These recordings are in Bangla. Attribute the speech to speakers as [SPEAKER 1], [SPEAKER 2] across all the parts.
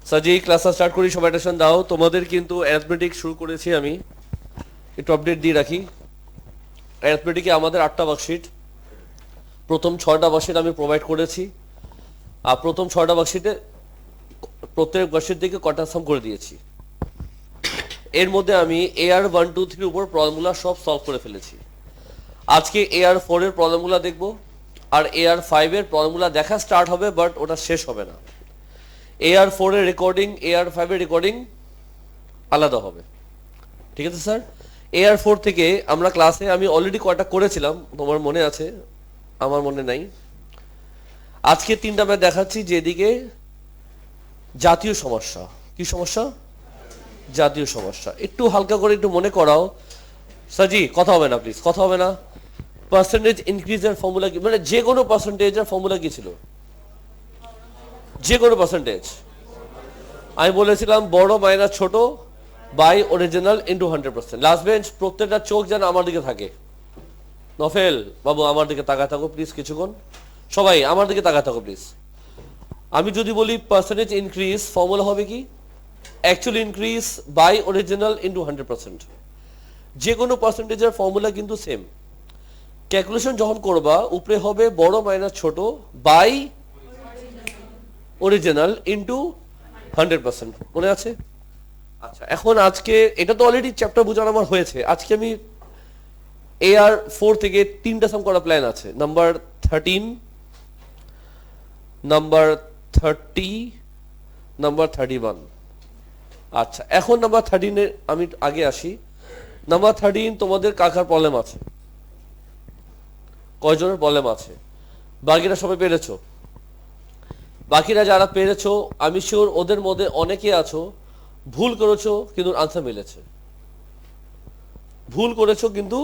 [SPEAKER 1] সাজি ক্লাসটা স্টার্ট করি, সবাই অ্যাটেনশন দাও। তোমাদের কিন্তু অ্যারিথমেটিক শুরু করেছি আমি, একটু আপডেট দিয়ে রাখি। অ্যারিথমেটিকে আমাদের 8টা ওয়ার্কশিট, প্রথম 6টা ওয়ার্কশিট আমি প্রোভাইড করেছি। আর প্রথম 6টা ওয়ার্কশিটে প্রত্যেক ওয়ার্কশিট থেকে কটা সাম করে দিয়েছি। এর মধ্যে আমি AR 1 2 3 উপর প্রবলেমগুলো সব সলভ করে ফেলেছি। আজকে AR 4 এর প্রবলেমগুলো দেখব, আর AR 5 এর প্রবলেমগুলো দেখা স্টার্ট হবে, বাট ওটা শেষ হবে না। AR 4 এর রেকর্ডিং, AR 5 এর রেকর্ডিং আলাদা হবে, ঠিক আছে স্যার? AR 4 থেকে আমরা ক্লাসে আমি অলরেডি কয়টা করেছিলাম, তোমার মনে আছে, আমার মনে নাই। আজকে 3টা ম্যাথ দেখাচ্ছি, যেদিকে জাতীয় সমস্যা। কি সমস্যা? জাতীয় সমস্যা। একটু হালকা করে একটু মনে করাও। সাজি কথা হবে না প্লিজ, কথা হবে না। পার্সেন্টেজ ইনক্রিজের ফর্মুলা কি, মানে যে কোনো পার্সেন্টেজের ফর্মুলা কি ছিল? যে কোনো পার্সেন্টেজ। আমি বলেছিলাম বড় মাইনাস ছোট by original into 100%। Last bench, প্রত্যেকটা চোখ যেন আমার দিকে থাকে। নফেল বাবু আমার দিকে তাকায় থাকো প্লিজ কিছুক্ষণ, সবাই আমার দিকে তাকায় থাকো প্লিজ। আমি যদি বলি পার্সেন্টেজ ইনক্রিজ, ফর্মুলা হবে কি? Actual increase by original into 100%। যে কোনো পার্সেন্টেজের ফর্মুলা কিন্তু সেম। ক্যালকুলেশন যখন করবা উপরে হবে বড় মাইনাস ছোট বাই অরিজিনাল ইন্টু 100%। মনে আছে? আচ্ছা, এখন আজকে এটা তো অলরেডি চ্যাপ্টার বোঝানো আমার হয়েছে। আজকে আমি AR 4 থেকে 3টা সাম করা প্ল্যান আছে। Number 13, number 30, number 31। আচ্ছা, এখন নাম্বার 13 এর আমি আগে আসি। নাম্বার 13 তোমাদের কাকার প্রবলেম আছে? কয়জনের প্রবলেম আছে? বাকিরা সবাই পেরেছো? বাকিরা যারা পেরেছো আমি শিওর ওদের মধ্যে অনেকে আছো ভুল করেছো কিন্তু আনসার মিলেছে। ভুল করেছো কিন্তু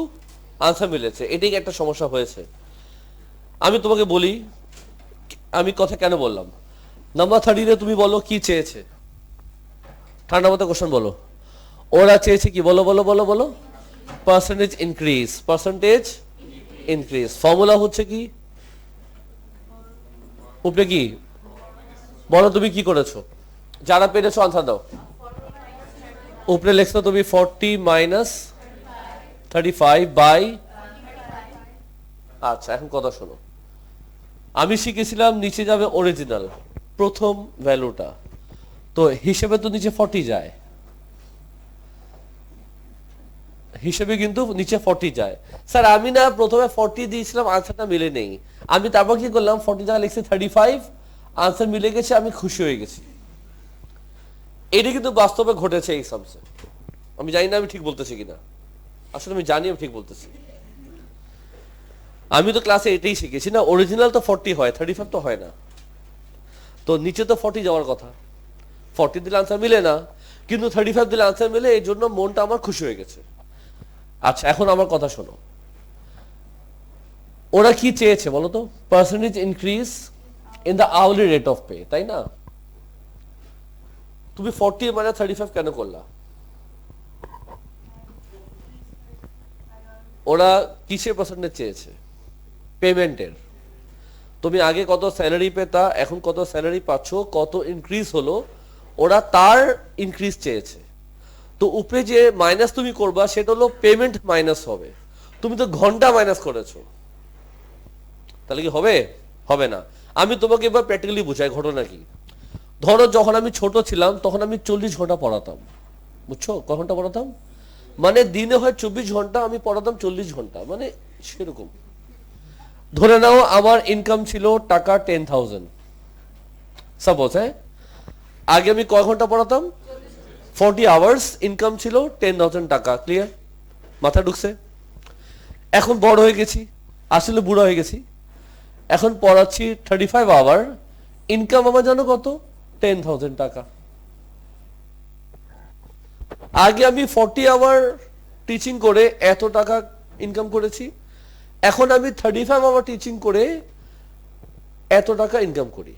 [SPEAKER 1] আনসার মিলেছে, এটাই একটা সমস্যা হয়েছে। আমি তোমাকে বলি আমি কথা কেন বললাম। নাম্বার 13 তুমি বলো কি চেয়েছে? ঠান্ডা মাথায় কোশ্চেন বলো। ওরা চেয়েছে কি? বলো বলো বলো বলো। Percentage increase, percentage increase. Formula হচ্ছে কি? উপরে কি বলো, তুমি কি করেছো? যারা পেরেছো আনসার দাও। উপরে লেখছো তুমি 40 মাইনাস 35 বাই। আচ্ছা, এখন কথা শোনো। আমি শিখেছিলাম নিচে যাবে অরিজিনাল প্রথম ভ্যালুটা, তো হিসেবে তো নিচে 40 যায়, হিসেবে কিন্তু নিচে 40 যায়। স্যার আমি না প্রথমে 40 দিয়েছিলাম, আনসারটা মিলে নেই। আমি তারপর কি করলাম, 40 জায়গায় লিখছি 35, আনসার মিলে গেছে, আমি খুশি হয়ে গেছি। এটা কিন্তু বাস্তবে ঘটেছে এই সামসে। আমি জানি না আমি ঠিক বলতেছি কিনা, আসলে আমি জানি আমি ঠিক বলতেছি। আমি তো ক্লাসে এটাই শিখেছি না, অরিজিনাল তো 40 হয়, 35 তো হয় না। তো নিচে তো 40 যাওয়ার কথা, 40 দিলে আনসার মিলে না, কিন্তু 35 দিলে আনসার মিলে, এই জন্য মনটা আমার খুশি হয়ে গেছে। আচ্ছা, এখন আমার কথা শোনো। ওরা কি চেয়েছে বলো তো? Percentage increase in the hourly rate of pay, তাই না? তুমি 40 মানে 35 কেন করলা? ওরা কিসের পার্সেন্টেজ চেয়েছে? পেমেন্টের। তুমি আগে কত স্যালারি পেতা, এখন কত স্যালারি পাচ্ছ, কত ইনক্রিজ হলো, ওরা তার ইনক্রিজ চেয়েছে। তো উপরে যে মাইনাস তুমি করবা সেটা হলো পেমেন্ট মাইনাস হবে। তুমি তো ঘন্টা মাইনাস করেছো, তাহলে কি হবে? হবে না। আমি তোমাকে এবার প্র্যাকটিক্যালি বুঝাই ঘটনা কি। ধরো যখন আমি ছোট ছিলাম তখন আমি 40 ঘন্টা পড়াতাম, বুঝছো? ক ঘন্টা পড়াতাম? মানে দিনে হয় 24 ঘন্টা, আমি পড়াতাম 40 ঘন্টা, মানে সেরকম। ধরে নাও আমার ইনকাম ছিল টাকা 10,000 সাপোজ। হ্যাঁ, আগে আমি কয় ঘন্টা পড়াতাম? 40 আওয়ার্স, ইনকাম ছিল 10,000 টাকা। ক্লিয়ার? মাথা ঢুকছে? এখন বড় হয়ে গেছি, আসলে বুড়ো হয়ে গেছি, এখন পড়াচ্ছি 35 আওয়ার, ইনকাম আমার জানো কত? 10,000 টাকা। আগে আমি 40 আওয়ার টিচিং করে এত টাকা ইনকাম করেছি, এখন আমি 35 আওয়ার টিচিং করে এত টাকা ইনকাম করি।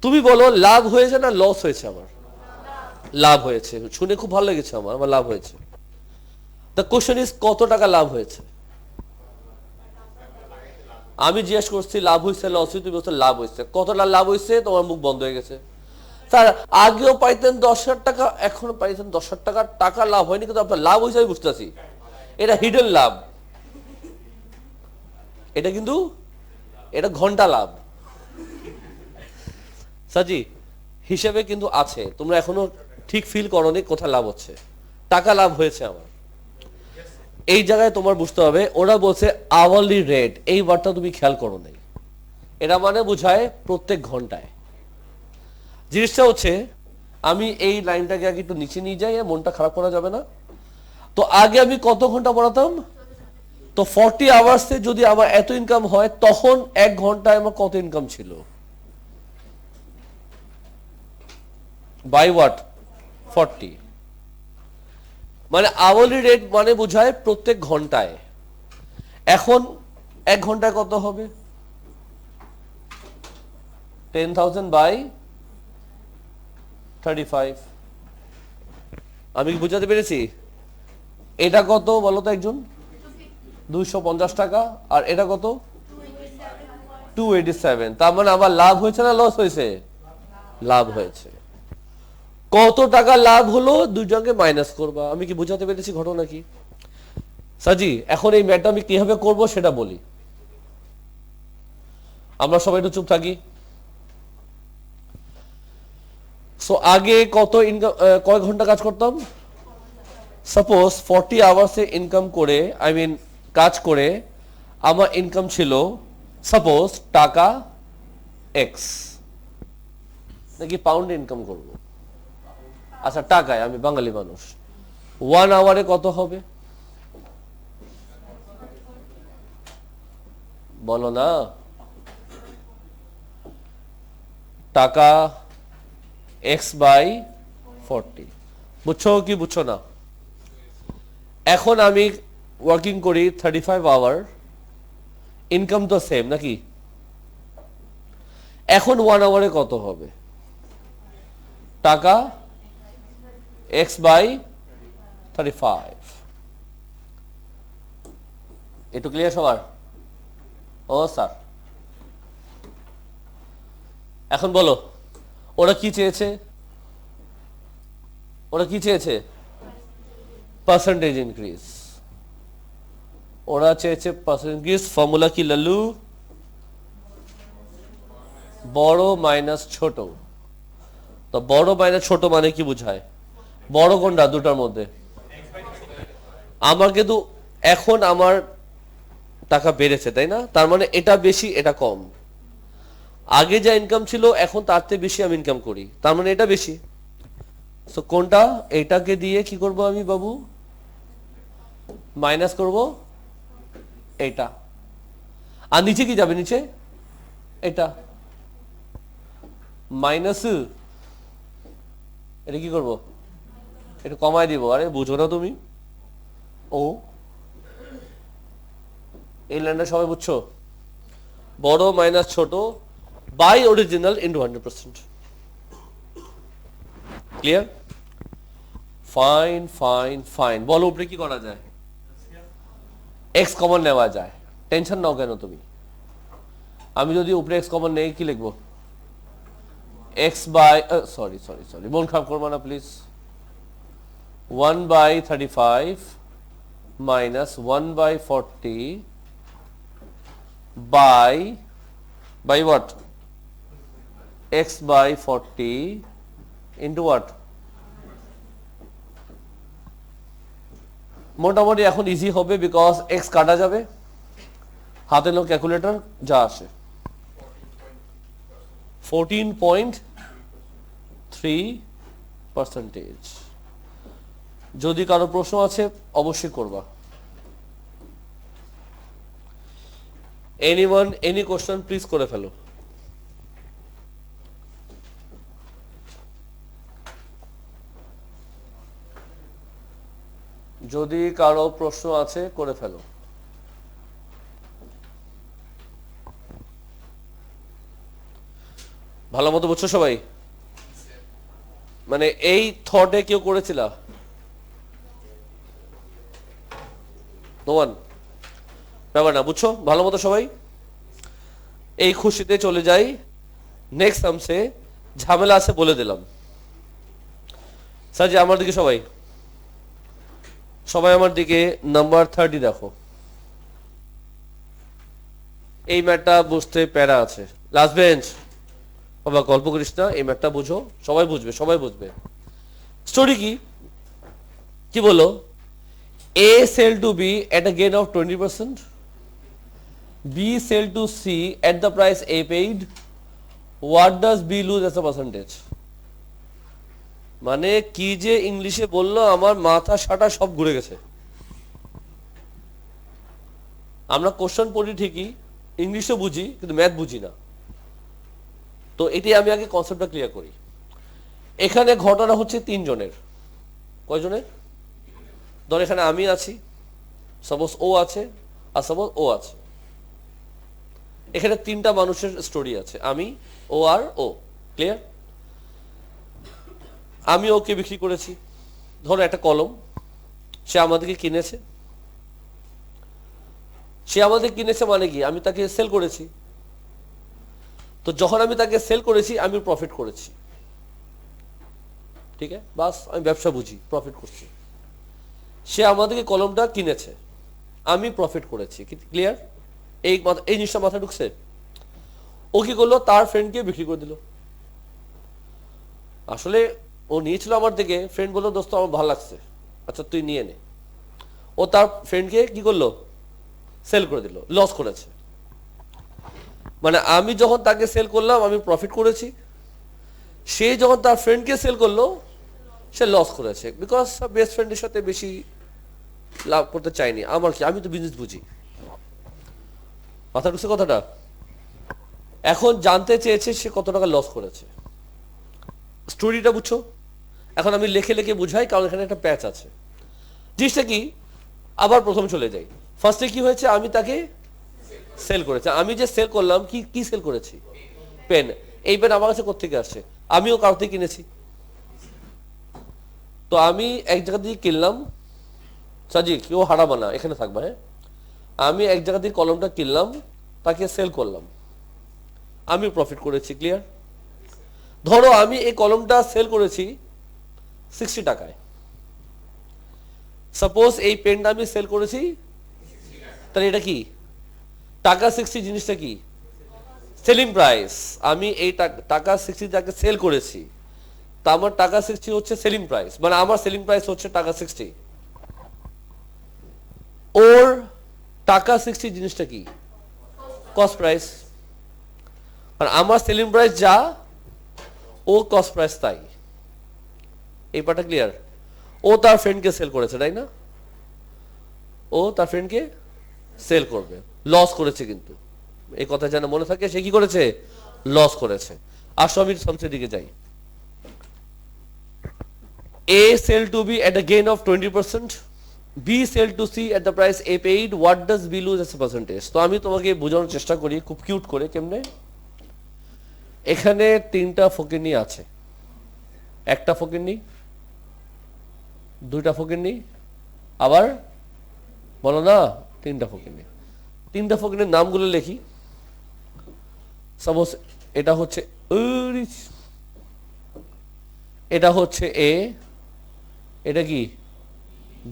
[SPEAKER 1] তুমি বলো লাভ হয়েছে না লস হয়েছে? আমার লাভ হয়েছে। শুনে খুব ভালো লেগেছে, আমার লাভ হয়েছে। দ্য কোশ্চেন ইজ কত টাকা লাভ হয়েছে? আমি জিজ্ঞেস করছি লাভ হয়েছে লস হয়েছে, তুমি বলছো লাভ হয়েছে। কতটা লাভ হয়েছে? তোমার মুখ বন্ধ হয়ে গেছে। স্যার আগেও পাইতেন 10,000 টাকা, এখন পাইতেন 10,000 টাকা, টাকা লাভ হয়নি, কিন্তু আপনার লাভ হয়েছে আমি বুঝতেছি। এটা হিডেন লাভ, এটা কিন্তু এটা ঘন্টা লাভ সাজি হিসেবে কিন্তু আছে। তোমরা এখনো ঠিক ফিল করোনি কোথায় লাভ হচ্ছে। টাকা লাভ হয়েছে আমার। এই জায়গায় তোমার বুঝতে হবে, ওরা বলছে আওয়ারলি রেট, এই ওয়ার্ডটা তুমি খেয়াল করো নাই। এটা মানে বোঝায় প্রত্যেক ঘন্টায়। জিনিসটা হচ্ছে, আমি এই লাইনটাকে আগে একটু নিচে নিয়ে যাই, মনটা খারাপ করা যাবে না। তো আগে আমি কত ঘন্টা পড়াতাম? তো 40 আওয়ার্সে যদি আমার এত ইনকাম হয়, তখন এক ঘন্টায় আমার কত ইনকাম ছিল? By what? 40। মানে আওয়ারলি রেট মানে বোঝায় প্রত্যেক ঘন্টায়। এখন এক ঘন্টায় কত হবে? 10,000 বাই 35। আমি কি বুঝাতে পেরেছি? এটা কত বলো তো একজন? 250 টাকা। আর এটা কত? 287। তার মানে আমার লাভ হয়েছে না লস হয়েছে? লাভ হয়েছে। কত টাকা লাভ হলো দুজনকে মাইনাস করবা। আমি কি বুঝাতে পেরেছি ঘটনা কি? সাজি এখন এই ম্যাথটা আমি কিভাবে করব সেটা বলি। আমরা সবাই একটু চুপ থাকি। সো আগে কত ইনকাম, কয় ঘন্টা কাজ করতাম? সাপোজ 40 আওয়ার্সে ইনকাম করে, আই মিন কাজ করে আমার ইনকাম ছিল সাপোজ টাকা এক্স, নাকি পাউন্ডে ইনকাম করব? আচ্ছা টাকায়, আমি বাঙালি মানুষ। 1 আওয়ারে কত হবে বলো না? টাকা এক্স বাই 40। বুঝছো কি বুঝছো না? এখন আমি ওয়ার্কিং করি 35 আওয়ার, ইনকাম তো সেম নাকি? এখন 1 আওয়ারে কত হবে? টাকা এক্স বাই 35। একটু ক্লিয়ার সবার? ও স্যার, এখন বলো ওরা কি চেয়েছে? ওরা কি চেয়েছে? Percentage increase. ওরা চেয়েছে পার্সেন্টেজ ইনক্রিজ। ফর্মুলা কি লালু? বড় মাইনাস ছোট। তো বড় মাইনাস ছোট মানে কি বুঝায়? বড় কোনটা দুটার মধ্যে? আমার কিন্তু এখন আমার টাকা বেড়েছে, তাই না? তার মানে এটা বেশি এটা কম। আগে যা ইনকাম ছিল এখন তার থেকে বেশি আমি ইনকাম করি, তার মানে এটা বেশি। তো কোনটা? এটাকে দিয়ে কি করব আমি বাবু? মাইনাস করব এটা। আর নিচে কি যাবে? নিচে এটা মাইনাস, এটা কি করব? এটা কমায় দিব। আরে বুঝো না তুমি? ও এই লাইনটা সবাই বুঝছো? বড় মাইনাস ছোট by original into 100%। Clear? Fine fine fine. বলো উপরে কি করা যায়? এক্স কমন নেওয়া যায়। টেনশন নাও কেন তুমি? আমি যদি উপরে এক্স কমন নেই কি লিখবো? X by sorry sorry sorry, মন খারাপ করবো না please. 1 by 35 minus 1 by 40 by what? x by 40 into what? মোটামুটি এখন ইজি হবে, বিকজ এক্স কাটা যাবে, হাতে নো ক্যালকুলেটর, যা আসে 14.3%। যদি কারো প্রশ্ন আছে অবশ্যই করবা। এনিওয়ান এনি কোশ্চেন প্লিজ করে ফেলো। যদি কারো প্রশ্ন আছে করে ফেলো। ভালো মতো বুঝছো সবাই? মানে এই থটে কেউ করেছিল? নোয়ান? ব্যাপার না, বুঝছো ভালো মতো সবাই? এই খুশিতে চলে যাই নেক্সট সামসে, ঝামেলা আছে বলে দিলাম। স্যার জি আমার দিকে সবাই সবাই আমার দিকে নাম্বার 30 দেখো। এই ম্যাটটা বুঝতে প্যারা আছে। লাস্ট বেঞ্চ বাবা গল্প করিস না, এই ম্যাটটা বুঝো, সবাই বুঝবে, সবাই বুঝবে। স্টোরি কি কি বলো? A sell to B at a gain of 20%, B sell to C at the price A paid, what does B lose as a percentage? মানে কি যে ইংলিশে বললো, আমার মাথা সাটা সব ঘুরে গেছে। আমরা কোশ্চেন পড়ি ঠিকই, ইংলিশও বুঝি, কিন্তু ম্যাথ বুঝি না। তো এটি আমি আগে কনসেপ্টটা ক্লিয়ার করি। এখানে ঘটনা হচ্ছে 3 জনের। কয়জনের? ধর এখানে আমি আছি, সাপোজ ও আছে, আর সাপোজ ও আছে। এখানে 3টা মানুষের স্টোরি আছে, আমি, ও আর ও। ক্লিয়ার? আমি ওকে বিক্রি করেছি ধরো একটা কলম, সে আমাদেরকে কিনেছে। সে আমাদের কিনেছে মানে কি, আমি তাকে সেল করেছি। তো যখন আমি তাকে সেল করেছি আমি প্রফিট করেছি। ঠিক আছে, বাস আমি ব্যবসা বুঝি, প্রফিট করছি। সে আমাদেরকে কলমটা কিনেছে, আমি প্রফিট করেছি। ক্লিয়ার? এই জিনিসটা মাথায় ঢুকছে? ও কি করলো, তার ফ্রেন্ডকে বিক্রি করে দিল। আসলে ও নিয়েছিল আমার থেকে, ফ্রেন্ড বললো দোস্ত আমার ভালো লাগছে, আচ্ছা তুই নিয়ে নে। ও তার ফ্রেন্ডকে কি করলো, সেল করে দিল, লস করেছে। মানে আমি যখন তাকে সেল করলাম আমি প্রফিট করেছি, সে যখন তার ফ্রেন্ডকে সেল করলো সে লস করেছে, বিকজ বেস্ট ফ্রেন্ডের সাথে বেশি লাভ করতে চাইনি। আমার কি, আমি তো বিজনেস বুঝি। মাথা ঢুকছে কথাটা? এখন জানতে চেয়েছে সে কত টাকা লস করেছে। স্টোরিটা বুঝছো? এখন আমি লেখে লেখে বুঝাই, কারণ এখানে একটা প্যাচ আছে। জিনিসটা কি, আবার প্রথম চলে যাই। ফার্স্টে কি হয়েছে, আমি তাকে সেল করেছি। আমি যে সেল করলাম, কি কি সেল করেছি? পেন। এই পেন আমার কাছে কোত্থেকে আসছে? আমিও কারো থেকে কিনেছি। তো আমি এক জায়গা দিয়ে কিনলাম, সাজি কেউ হারাবা না, এখানে থাকবা। হ্যাঁ, আমি এক জায়গা দিয়ে কলমটা কিনলাম, তাকে সেল করলাম, আমি প্রফিট করেছি। ক্লিয়ার? ধরো আমি এই কলমটা সেল করেছি 60 টাকায়। সাপোজ এই পেনটা আমি সেল করেছি, তাহলে এটা কি টাকা 60, জিনিসটা কি সেলিং প্রাইস। আমি এই টাকা 60 টাকা সেল করেছি, তা আমার টাকা 60 হচ্ছে সেলিং প্রাইস, মানে আমার সেলিং প্রাইস হচ্ছে টাকা 60। ওর টাকা 60 জিনিসটা কি কস্ট প্রাইস, আর আমার সেলিং প্রাইস যা, ও কস্ট প্রাইস তাই। এই পার্টটা ক্লিয়ার? ও তার ফ্রেন্ডকে সেল করেছে, তাই না? ও তার ফ্রেন্ডকে সেল করবে, লস করেছে। কিন্তু এই কথা যেন মনে থাকে, সে কি করেছে, লস করেছে। আসো আমি সবচেয়ে দিকে যাই। A sell to B at a gain of 20%, B sell to C at the price A paid, what does B lose as a percentage? তো আমি তোমাকে বোঝানোর চেষ্টা করি খুব কিউট করে। কেমনে? এখানে 3টা ফকিরনি আছে, একটা ফকিরনি, 2টা ফকিরনি, আবার বলো না 3টা ফকিরনি। 3টা ফকিরের নামগুলো লিখি। সাপোজ এটা হচ্ছে, এটা হচ্ছে এ, এটা কি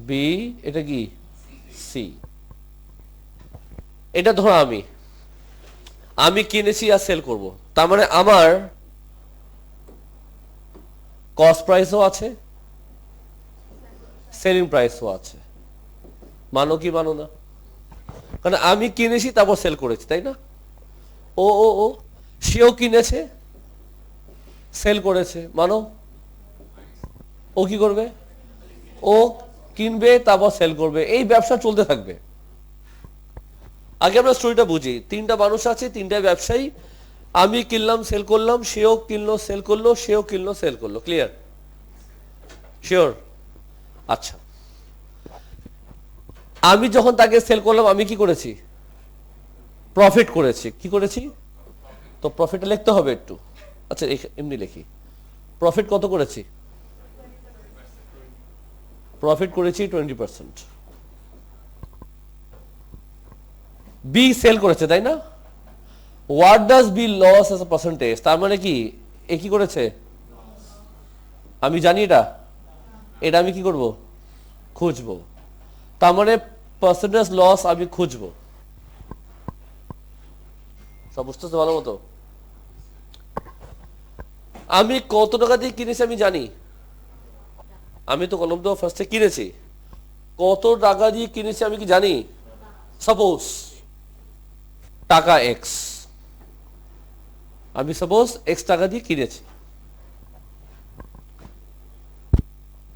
[SPEAKER 1] বি, এটা কি সি। এটা ধরো আমি কিনেছি আর সেল করব, তার মানে আমার কস্ট প্রাইসও আছে, সেলিং প্রাইসও আছে। মানো কি মানো না? কারণ আমি কিনেছি তারপর সেল করেছি, তাই না? ও ও ও সেও কিনেছে, সেল করেছে, মানো? ও কি করবে, ও কিনবে তারপর সেল করবে, এই ব্যবসা চলতে থাকবে। আগে আমরা স্টোরিটা বুঝি। 3টা মানুষ আছে, 3টা ব্যবসায়ী, আমি কিনলাম সেল করলাম, সেও কিনলো সেল করলো, সেও কিনলো সেল করলো। ক্লিয়ার? শিওর? আচ্ছা, আমি যখন তাকে সেল করলাম আমি কি করেছি, প্রফিট করেছি। কি করেছি? তো প্রফিটটা লিখতে হবে একটু। আচ্ছা এমনি লিখি, প্রফিট কত করেছি? প্রফিট করেছি 20%। বি সেল করেছে, তাই না? What does B loss as a percentage? তার মানে কি এ কি করেছে? আমি জানি এটা, এটা আমি কি করব? খুঁজবো। তার মানে পার্সেন্টেজ লস আমি খুঁজবো। সব বুঝতেছে ভালো মতো? আমি কত টাকা দিয়ে কিনেছি আমি জানি, আমি তো কলম তো ফার্স্টে কিনেছি, কত টাকা দিয়ে কিনেছি আমি কি জানি? সাপোজ টাকা এক্স, আমি সাপোজ এক্স টাকা দিয়ে কিনেছি,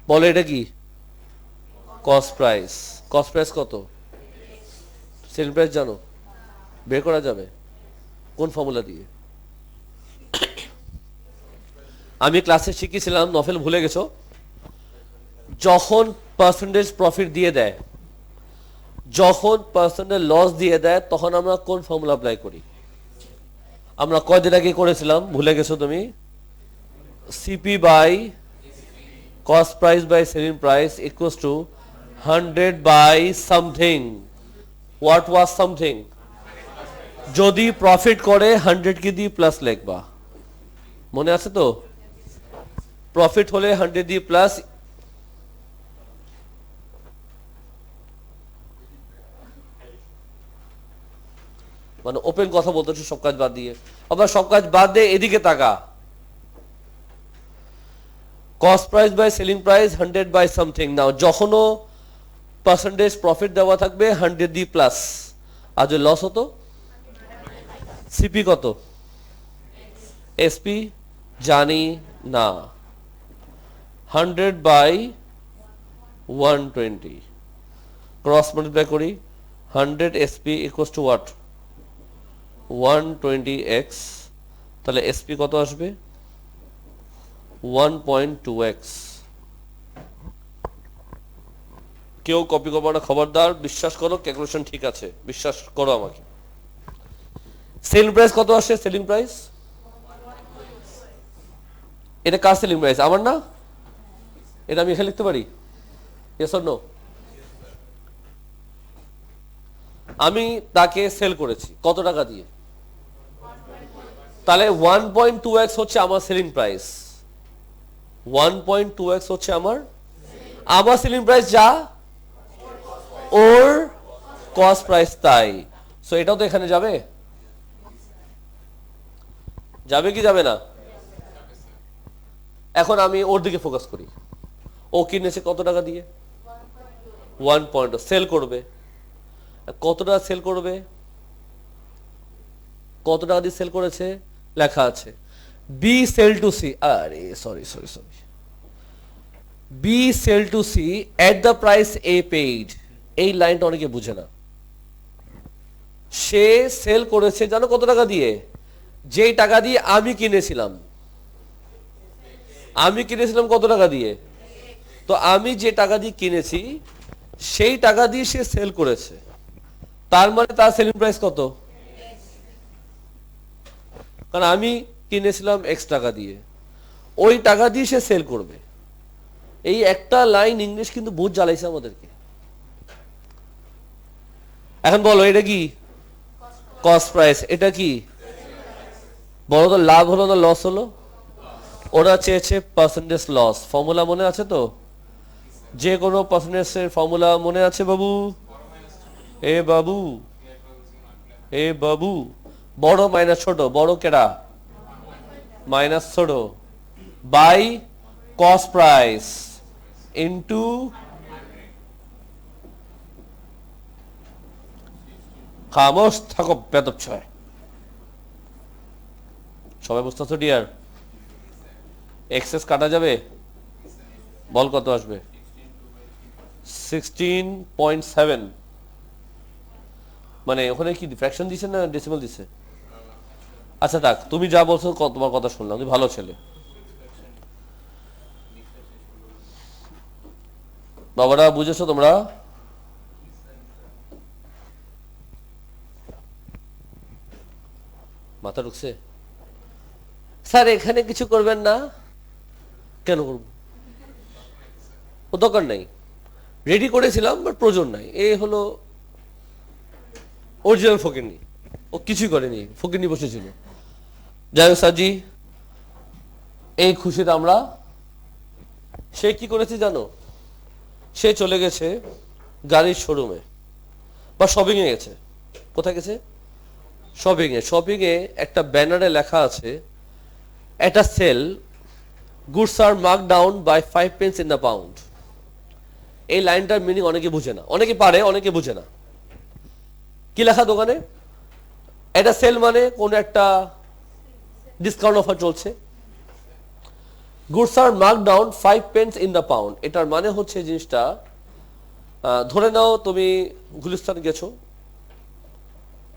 [SPEAKER 1] বলে এটা কি? Cost price. কস্ট প্রাইস কত? সেল প্রাইস জানো? বের করা যাবে কোন ফর্মুলা দিয়ে? আমি ক্লাসে শিখিয়েছিলাম, নফেল ভুলে গেছো, যখন পার্সেন্টেজ প্রফিট দিয়ে দেয়, যখন পার্সেন্টেজ লস দিয়ে দেয়, তখন আমরা কোন ফর্মুলা অ্যাপ্লাই করি? আমরা কয়দিন আগে করেছিলাম, ভুলে গেছো তুমি? CP by cost price by selling price equals to 100 by something. What was something? যদি প্রফিট করে 100 কি দিয়ে প্লাস লিখবা, মনে আছে তো? প্রফিট হলে 100 দিয়ে প্লাস, মানে ওপেন কথা বলতেছি সব কাজ বাদ দিয়ে। আবার সব কাজ বাদ দিয়ে এদিকে তাকা, cost price by selling price 100 by something. Now যখনও পার্সেন্টেজ প্রফিট দেওয়া থাকবে 100 দিয়ে প্লাস, আর যদি লস হতো সিপি কত? এসপি জানি না, 100 বাই 120 ক্রস মাল্টিপ্লাই করি, 100 SP equals to what? 120x, তাহলে এসপি কত আসবে? 1.2x। কেউ কপি করবো না, খবরদার, বিশ্বাস করো ক্যালকুলেশন ঠিক আছে, বিশ্বাস করো আমাকে। সেলিং প্রাইস কত আসে? সেলিং প্রাইস এটা কার সেলিং প্রাইস? আমার না? এটা আমি এখানে লিখতে পারি, ইয়েস অর নো? আমি তাকে সেল করেছি কত টাকা দিয়ে, তাহলে 1.2x হচ্ছে আমার সেলিং প্রাইস। 1.2x হচ্ছে আমার সেলিং প্রাইস, যা ওর কস্ট প্রাইস তাই। সো এটাও তো এখানে যাবে, যাবে কি যাবে না? এখন আমি ওর দিকে ফোকাস করি। ও কিনেছে কত টাকা দিয়ে? 1. সেল করবে কত টাকা? সেল করবে কত টাকা দিয়ে সেল করেছে? লেখা আছে বি সেল টু সি, আরে sorry sorry sorry, B sell to C at the price a paid. এই লাইনটা অনেকে বুঝে না। সে সেল করেছে জানো কত টাকা দিয়ে? যেই টাকা দিয়ে আমি কিনেছিলাম। আমি কিনেছিলাম কত টাকা দিয়ে? তো আমি যে টাকা দিয়ে কিনেছি সেই টাকা দিয়ে সে সেল করেছে, তার মানে তার সেলিং প্রাইস কত? কারণ আমি কিনেছিলাম এক্স টাকা দিয়ে, ওই টাকা দিয়ে সে সেল করবে। এই একটা লাইন ইংলিশ কিন্তু বহুত জ্বালাইছে আমাদেরকে। এখন বলো এটা কি? Cost price. এটা কি? বলো তো, লাভ হলো না লস হলো? ওরা চেয়েছে পার্সেন্টেজ লস। ফর্মুলা মনে আছে তো? যে কোনো পার্সেন্টেজের ফর্মুলা মনে আছে বাবু? এ বাবু, এ বাবু, বড় মাইনাস ছোট, বড় কেডা? মাইনাস ছোট, বাই কস্ট প্রাইস ইনটু খামোশ থাকো বেদব ছয়। সবাই বুঝতেছো ডিয়ার? এক্সেস কাটা যাবে, বল কত আসবে? 16.7। মানে ওখানে কি ফ্র্যাকশন দিছে না ডেসিমাল দিছে? আচ্ছা থাক, তুমি যা বলছো তোমার কথা শুনলাম, তুমি ভালো ছেলে। বাবারা বুঝেছো তোমরা? মাথা ঢুকছে? স্যার এখানে কিছু করবেন না। কেন করব? ও দরকার নাই, রেডি করেছিলাম বাট প্রয়োজন নাই। এ হলো অরিজিনাল ফকিরনি, ও কিছুই করেনি, ফকিরনি বসেছিল। যাই হোক স্যারজি, এই খুশিতে আমরা, সে কি করেছে জানো, সে চলে গেছে গাড়ির শোরুমে বা শপিং এ গেছে। কোথায় গেছে? শপিং এ। শপিং এ একটা ব্যানারে লেখা আছে একটা sale, goods are mark down by 5 pence in the pound. এই লাইনটার মিনিং অনেকে বুঝে না, অনেকে পারে অনেকে বুঝে না। কি লেখা দোকানে? এটা সেল মানে কোন একটা ডিসকাউন্ট অফার চলছে। Goods are mark down 5 pence in the pound, এটার মানে হচ্ছে জিনিসটা, ধরে নাও তুমি গুলিস্তান গেছো,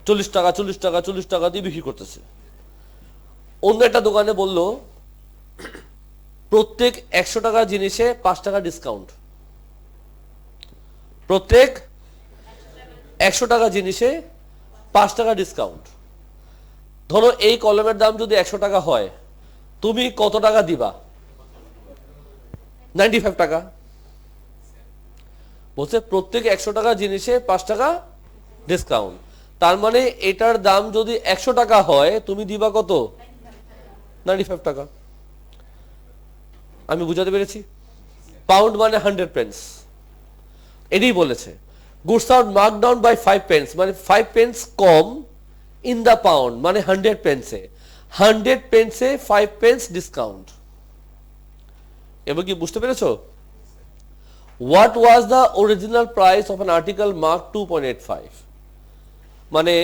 [SPEAKER 1] 40 টাকা 40 টাকা 40 টাকা দিয়ে বিক্রি করতেছে। অন্য একটা দোকানে বললো প্রত্যেক 100 টাকা জিনিসে 5 টাকা ডিসকাউন্ট। প্রত্যেক 100 টাকা জিনিসে 5 টাকা ডিসকাউন্ট। ধরো এই কলমের দাম যদি 100 টাকা হয়, তুমি কত টাকা দিবা? 95 টাকা। বলছে প্রত্যেক 100 টাকা জিনিসে 5 টাকা ডিসকাউন্ট। তার মানে এটার দাম যদি 100 টাকা হয়, তুমি দিবা কত? 95 টাকা। আমি বুঝাতে পেরেছি? পাউন্ড মানে 100 pence। এটাই বলেছে goods are mark down by 5 pence, মানে 5 pence কম ইন দ্য পাউন্ড মানে 100 pence এ, 100 pence এ 5 pence ডিসকাউন্ট। এবার কি বুঝতে পেরেছো? What was the original price of an article mark 2.85, মানে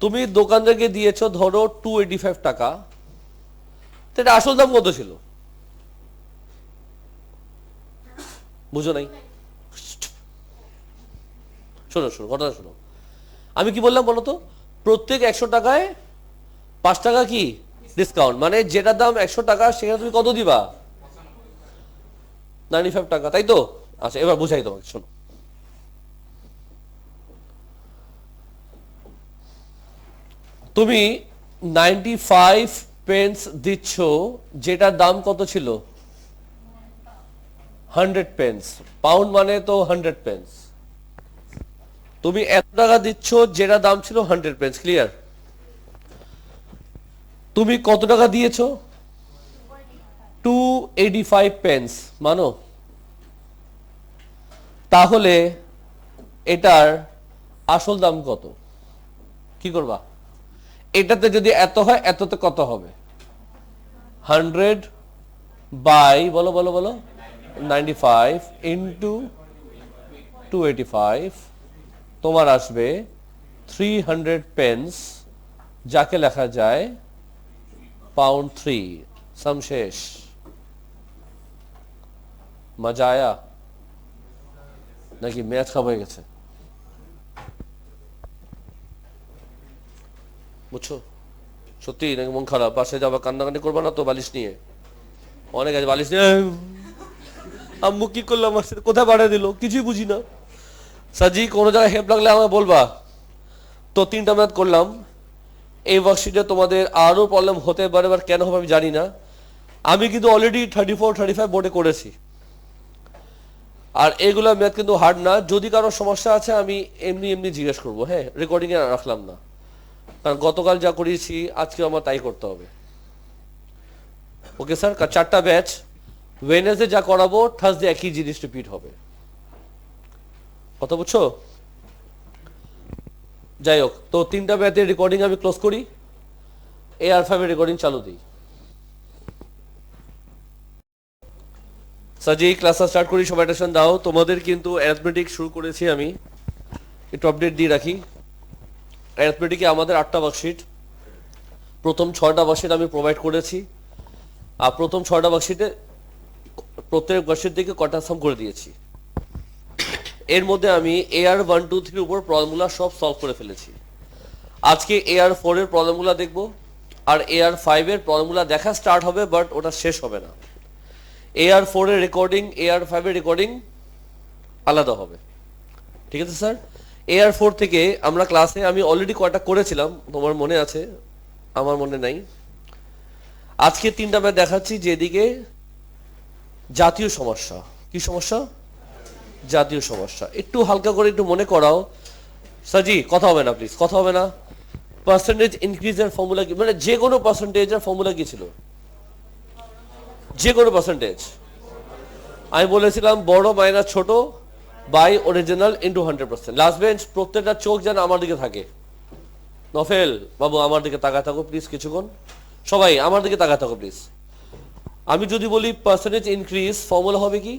[SPEAKER 1] তুমি দোকানদারকে দিয়েছো ধরো 285 টাকা, তো এটা আসল দাম কত ছিল? বুঝো নাই? শোনো শোনো ঘটনা শোনো। আমি কি বললাম বলো তো? প্রত্যেক 100 টাকায় 5 টাকা কি ডিসকাউন্ট, মানে যেটা দাম 100 টাকা সেখানে তুমি কত দিবা? 95 টাকা, তাই তো? আচ্ছা এবার বুঝাই তোমাকে, শোনো। তুমি 95 pence দিচ্ছ, যেটার দাম কত ছিল? 100 pence। পাউন্ড মানে তো 100 pence। তুমি এত টাকা দিচ্ছ যেটা দাম ছিল 100 pence। ক্লিয়ার? তুমি কত টাকা দিয়েছো? 285 pence মানো? তাহলে এটার আসল দাম কত? কি করবা? এটাতে যদি এত হয়, এততে কত হবে? 100 বাই বলো বলো বলো 95 ইন্টু 285, তোমার আসবে 300 pence, যাকে লেখা যায় পাউন্ড 3। সাম শেষ। মজা আয়া নাকি ম্যাচ খাওয়া হয়ে গেছে? বুঝছো? সত্যি নাকি মন খারাপ? পাশে যাবা কান্নাকানি করবা না তো বালিশ নিয়ে? অনেক আছে বালিশ নিয়ে, আম্মু কি করলো আমার সাথে, কোথায় পাঠিয়ে দিল, কিছুই বুঝি না। সাজি কোনো জায়গায় হেল্প লাগলে আমায় বলবা। তো 3টা ম্যাথ করলাম। এই ওয়ার্কশিটে তোমাদের আরো প্রবলেম হতে পারে, এবার কেন হবে আমি জানি না। আমি কিন্তু অলরেডি 34 35 বোর্ডে করেছি। আর এগুলো ম্যাথ কিন্তু হার্ড না। যদি কারো সমস্যা আছে আমি এমনি এমনি জিজ্ঞেস করবো, হ্যাঁ, রেকর্ডিং এ রাখলাম না, কারণ গতকাল যা করিয়েছি আজকে আমার তাই করতে হবে। Okay sir? 4টা ব্যাচ, ওয়েডনেসডে যা করাবো থার্সডে একই জিনিস রিপিট হবে। কথা বুঝছো? যাই হোক, তো 3টা ব্যাচের রেকর্ডিং আমি ক্লোজ করি, AR5 এর রেকর্ডিং চালু দিই। সাজি ক্লাসটা স্টার্ট করি, সবাই অ্যাটেনশন দাও। তোমাদের কিন্তু অ্যারিথমেটিক শুরু করেছি আমি, একটু আপডেট দিয়ে রাখি। অ্যারিথমেটিকে আমাদের 8টা ওয়ার্কশিট, প্রথম 6টা ওয়ার্কশিট আমি প্রোভাইড করেছি। আর প্রথম 6টা ওয়ার্কশিটে প্রত্যেক ওয়ার্কশিট থেকে কটা সাম করে দিয়েছি। এর মধ্যে আমি AR 1 2 3 উপর প্রবলেমগুলো সব সলভ করে ফেলেছি। আজকে AR 4 এর প্রবলেমগুলো দেখব, আর AR 5 এর প্রবলেমগুলো দেখা স্টার্ট হবে, বাট ওটা শেষ হবে না। AR 4 এর রেকর্ডিং, AR 5 এর রেকর্ডিং আলাদা হবে। ঠিক আছে স্যার? AR 4 থেকে আমরা ক্লাসে আমি অলরেডি কয়টা করেছিলাম, তোমার মনে আছে, আমার মনে নাই। আজকে 3টা ম্যাথ দেখাচ্ছি, যেদিকে জাতীয় সমস্যা। কি সমস্যা? জাতীয় সমস্যা। একটু হালকা করে একটু মনে করাও। সাজি কথা হবে না প্লিজ, কথা হবে না। পার্সেন্টেজ ইনক্রিজের ফর্মুলা কি, মানে যে কোনো পার্সেন্টেজের ফর্মুলা কি ছিল? যে কোনো পার্সেন্টেজ। আমি বলেছিলাম বড় মাইনাস ছোট by original into 100%। Last bench, প্রত্যেকটা চোখ যেন আমার দিকে থাকে। নফেল বাবু আমার দিকে তাকায় থাকো প্লিজ কিছুক্ষণ, সবাই আমার দিকে তাকায় থাকো প্লিজ। আমি যদি বলি পার্সেন্টেজ ইনক্রিজ, ফর্মুলা হবে কি?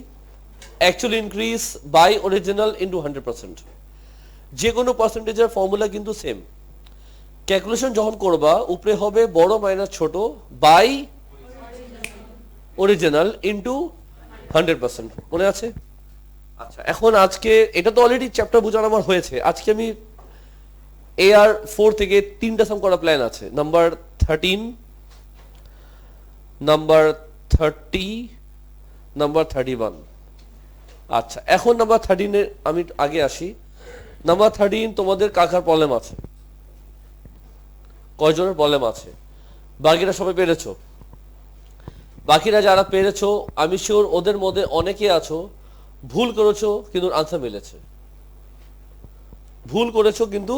[SPEAKER 1] Actual increase by original into 100%। যে কোনো পার্সেন্টেজের ফর্মুলা কিন্তু সেম। ক্যালকুলেশন যখন করবা উপরে হবে বড় মাইনাস ছোট বাই অরিজিনাল ইন্টু 100%। মনে আছে? আচ্ছা, এখন আজকে এটা তো অলরেডি চ্যাপ্টার বোঝানো আমার হয়েছে। আজকে আমি AR4 থেকে 3টা সাম করা প্ল্যান আছে। Number 13, number 30, number 31। আচ্ছা, এখন নাম্বার 13 এর আমি আগে আসি। নাম্বার 13 তোমাদের কাকার প্রবলেম আছে? কয়জনের প্রবলেম আছে? বাকিরা সবাই পেরেছো? বাকিরা যারা পেরেছো আমি শিওর ওদের মধ্যে অনেকে আছো ভুল করেছো কিন্তু আনসার মিলেছে। ভুল করেছো কিন্তু